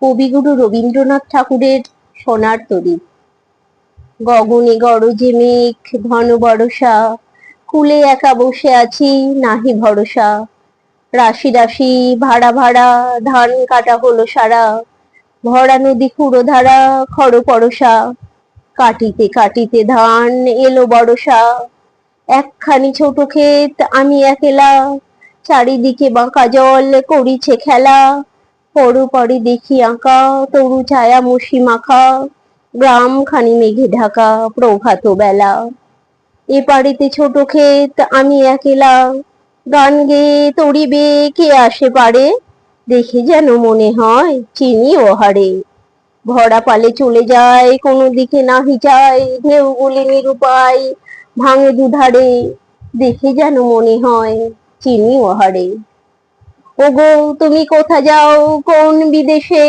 কবিগুরু রবীন্দ্রনাথ ঠাকুরের সোনার তরী। গগনে গরজে মেঘ ঘন বরষা, কূলে একা বসে আছি নাহি ভরসা। রাশি রাশি ভাড়া ভাড়া ধান কাটা হলো সারা, ভরা নদী খুঁড়ো ধারা খর পরশা। কাটিতে কাটিতে ধান এলো বরষা, একখানি ছোট ক্ষেত আমি একেলা, চারিদিকে বাঁকা জল করিছে খেলা। পরে দেখি আঁকা তরু ছায়া মসি মাখা, গ্রাম খানি মেঘে ঢাকা প্রভাত বেলা। এপারেতে ছোট ক্ষেত আমি একেলা, গান গেয়ে তরিবে কে আসে পারে, দেখে যেন মনে হয় চিনি ও হারে। ভরা পালে চলে যায় কোনো দিকে নাহি যায়, ঢেউগুলি নিরুপায় ভাঙে দুধারে, দেখে যেন মনে হয় চিনি ও হারে। ওগো তুমি কোথা যাও কোন বিদেশে,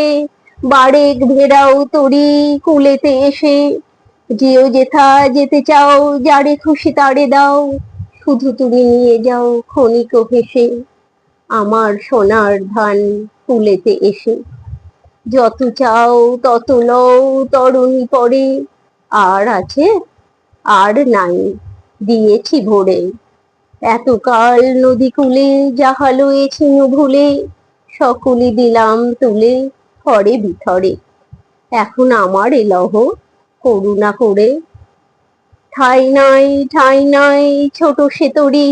বারেক ভেড়াও তরি কুলেতে এসে। যেও যেথা যেতে চাও যারে খুশি তারে দাও, শুধু তুমি নিয়ে যাও ক্ষণিক ভেসে আমার সোনার ধান কুলেতে এসে। যত চাও তত লও তরুণী পরে, আর আছে আর নাই দিয়েছি ভরে। এতকাল নদী কূলে যাহা লয়েছি ভুলে, সকলই দিলাম তুলে থরে বিথরে। এখন আমার এ লহ করুণা করে। ঠাই নাই ছোট সে তরি,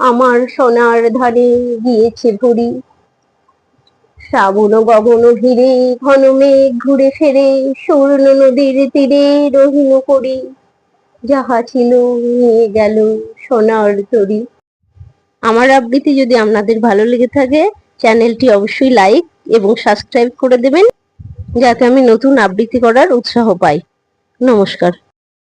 আমার সোনার ধানে গিয়েছে ভরি। শ্রাবণ গগন ঘিরে ঘন মেঘ ঘুরে ফেরে, স্বর্ণ নদীর তীরে রহিল করি, যাহা ছিল নিয়ে গেল সোনার তরি। আমার আবৃত্তি যদি আপনাদের ভালো লেগে থাকে, চ্যানেলটি অবশ্যই লাইক এবং সাবস্ক্রাইব করে দেবেন, যাতে আমি নতুন আবৃত্তি করার উৎসাহ পাই। নমস্কার।